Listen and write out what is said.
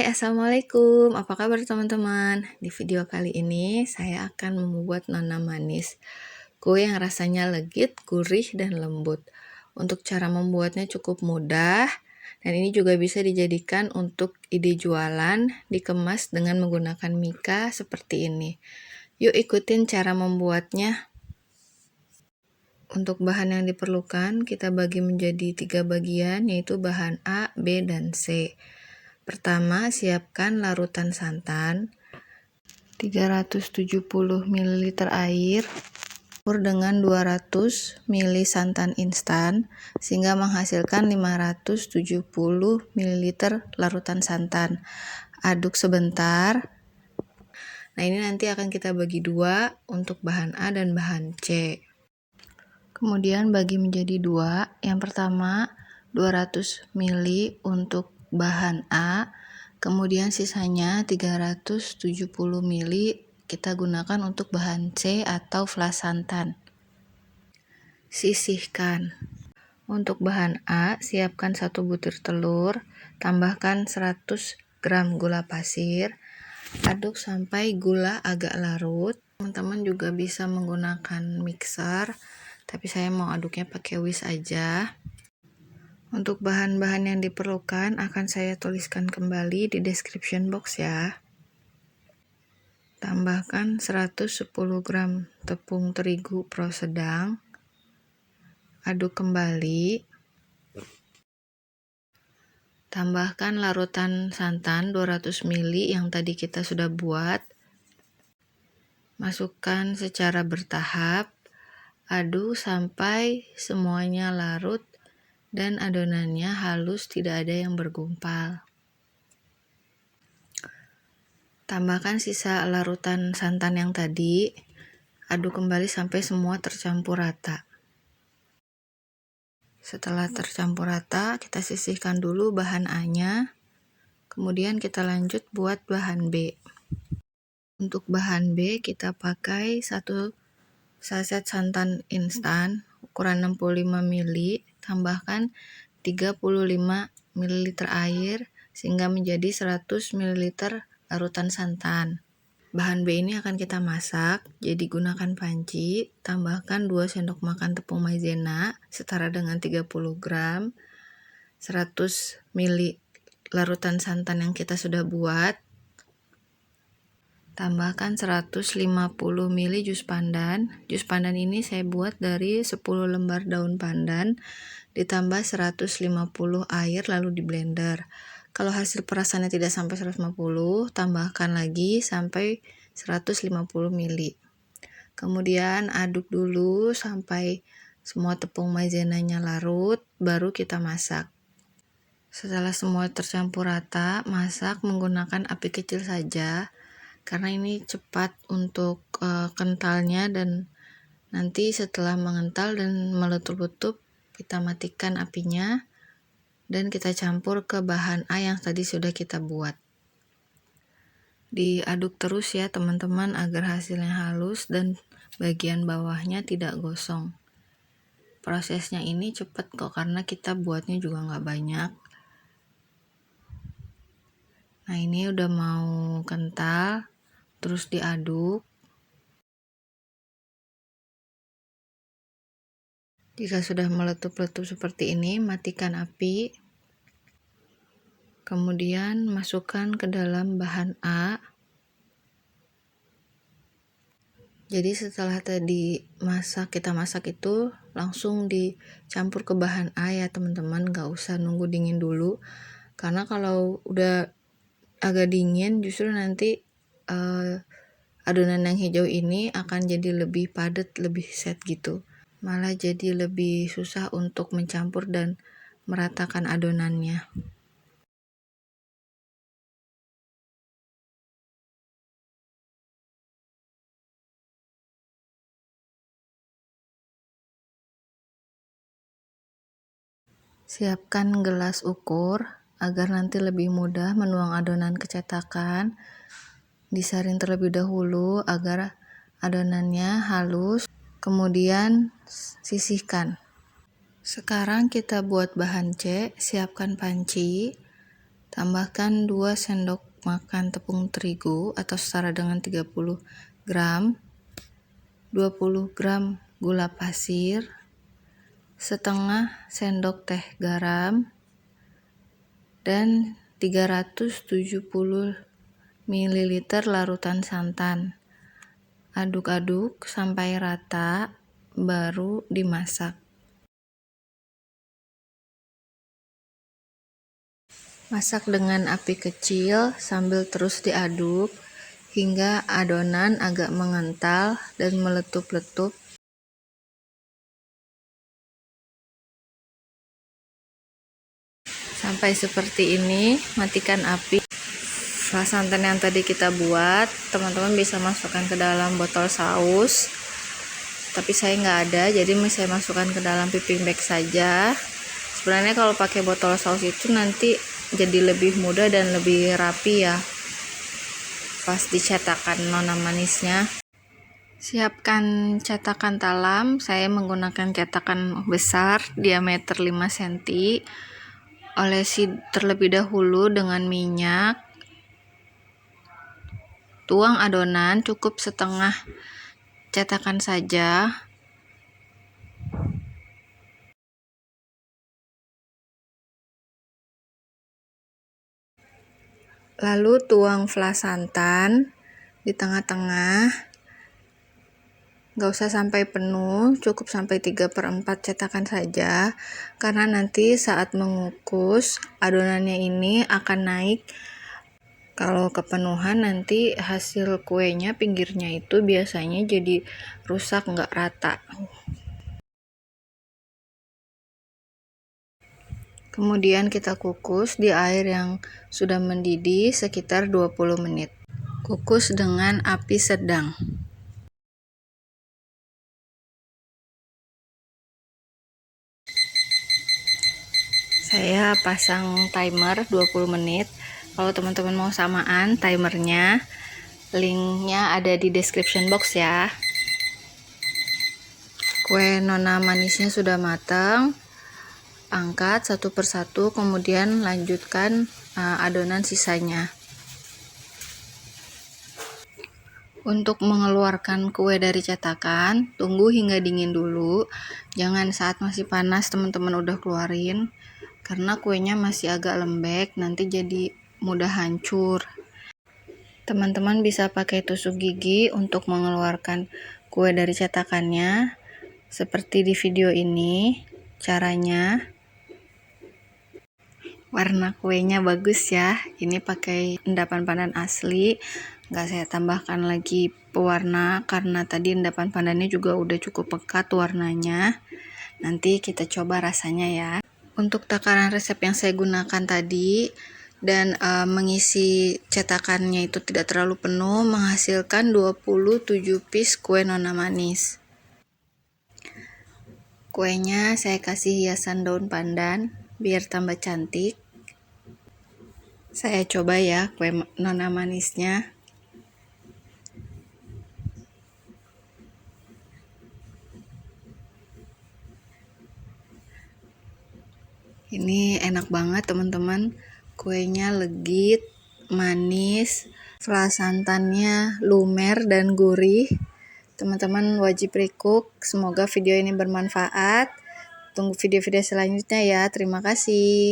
Hai, assalamualaikum. Apa kabar teman-teman? Di video kali ini saya akan membuat nona manis, kue yang rasanya legit, gurih, dan lembut. Untuk cara membuatnya cukup mudah, dan ini juga bisa dijadikan untuk ide jualan, dikemas dengan menggunakan mika seperti ini. Yuk ikutin cara membuatnya. Untuk bahan yang diperlukan, kita bagi menjadi 3 bagian, yaitu bahan A, B, dan C. Pertama, siapkan larutan santan 370 ml air dengan 200 ml santan instan sehingga menghasilkan 570 ml larutan santan. Aduk sebentar. Nah, ini nanti akan kita bagi dua untuk bahan A dan bahan C. Kemudian bagi menjadi dua. Yang pertama 200 ml untuk bahan A, kemudian sisanya 370 ml kita gunakan untuk bahan C atau flas santan. Sisihkan. Untuk bahan A, siapkan 1 butir telur, tambahkan 100 gram gula pasir, aduk sampai gula agak larut. Teman-teman juga bisa menggunakan mixer, tapi saya mau aduknya pakai whisk aja. Untuk bahan-bahan yang diperlukan akan saya tuliskan kembali di description box ya. Tambahkan 110 gram tepung terigu pro sedang. Aduk kembali. Tambahkan larutan santan 200 ml yang tadi kita sudah buat. Masukkan secara bertahap. Aduk sampai semuanya larut dan adonannya halus, tidak ada yang bergumpal. Tambahkan sisa larutan santan yang tadi. Aduk kembali sampai semua tercampur rata. Setelah tercampur rata, kita sisihkan dulu bahan A-nya. Kemudian kita lanjut buat bahan B. Untuk bahan B kita pakai 1 saset santan instan ukuran 65 ml, tambahkan 35 ml air sehingga menjadi 100 ml larutan santan. Bahan B ini akan kita masak, jadi gunakan panci, tambahkan 2 sendok makan tepung maizena setara dengan 30 gram, 100 ml larutan santan yang kita sudah buat, tambahkan 150 ml jus pandan. Jus pandan ini saya buat dari 10 lembar daun pandan, ditambah 150 air lalu di blender. Kalau hasil perasannya tidak sampai 150, tambahkan lagi sampai 150 ml. Kemudian aduk dulu sampai semua tepung maizenanya larut, baru kita masak. Setelah semua tercampur rata, masak menggunakan api kecil saja. Karena ini cepat untuk kentalnya, dan nanti setelah mengental dan meletup-letup kita matikan apinya dan kita campur ke bahan A yang tadi sudah kita buat. Diaduk terus ya teman-teman agar hasilnya halus dan bagian bawahnya tidak gosong. Prosesnya ini cepat kok karena kita buatnya juga nggak banyak. Nah, ini udah mau kental, terus diaduk. Jika sudah meletup-letup seperti ini, matikan api. Kemudian masukkan ke dalam bahan A. Jadi setelah tadi kita masak itu langsung dicampur ke bahan A ya teman-teman, nggak usah nunggu dingin dulu. Karena kalau udah agak dingin justru nanti adonan yang hijau ini akan jadi lebih padat, lebih set gitu. Malah jadi lebih susah untuk mencampur dan meratakan adonannya. Siapkan gelas ukur agar nanti lebih mudah menuang adonan ke cetakan. Disaring terlebih dahulu agar adonannya halus, kemudian sisihkan. Sekarang kita buat bahan C. Siapkan panci, Tambahkan 2 sendok makan tepung terigu atau setara dengan 30 gram, 20 gram gula pasir, setengah sendok teh garam, dan 370 ml larutan santan. Aduk-aduk sampai rata, baru dimasak. Masak dengan api kecil sambil terus diaduk hingga adonan agak mengental dan meletup-letup. Sampai seperti ini, matikan api. Flas santan yang tadi kita buat, teman-teman bisa masukkan ke dalam botol saus. Tapi saya nggak ada, jadi saya masukkan ke dalam piping bag saja. Sebenarnya kalau pakai botol saus itu nanti jadi lebih mudah dan lebih rapi ya pas dicetakan nona manisnya. Siapkan cetakan talam. Saya menggunakan cetakan besar diameter 5 cm. Olesi terlebih dahulu dengan minyak. Tuang adonan cukup setengah cetakan saja. Lalu tuang flas santan di tengah-tengah. Gak usah sampai penuh, cukup sampai 3/4 cetakan saja, karena nanti saat mengukus adonannya ini akan naik. Kalau kepenuhan nanti hasil kuenya pinggirnya itu biasanya jadi rusak, nggak rata. Kemudian kita kukus di air yang sudah mendidih sekitar 20 menit. Kukus dengan api sedang. Saya pasang timer 20 menit. Kalau teman-teman mau samaan timernya, linknya ada di description box ya. Kue nona manisnya sudah matang. Angkat satu persatu, kemudian lanjutkan adonan sisanya. Untuk mengeluarkan kue dari cetakan, tunggu hingga dingin dulu. Jangan saat masih panas teman-teman udah keluarin, karena kuenya masih agak lembek, nanti jadi mudah hancur. Teman-teman bisa pakai tusuk gigi untuk mengeluarkan kue dari cetakannya, seperti di video ini caranya. Warna kuenya bagus ya, ini pakai endapan pandan asli, nggak saya tambahkan lagi pewarna karena tadi endapan pandannya juga udah cukup pekat warnanya. Nanti kita coba rasanya ya. Untuk takaran resep yang saya gunakan tadi dan mengisi cetakannya itu tidak terlalu penuh, menghasilkan 27 piece kue nona manis. Kuenya saya kasih hiasan daun pandan biar tambah cantik. Saya coba ya kue nona manisnya. Ini enak banget teman-teman. Kuenya legit, manis, flas santannya lumer dan gurih. Teman-teman wajib recook. Semoga video ini bermanfaat. Tunggu video-video selanjutnya ya. Terima kasih.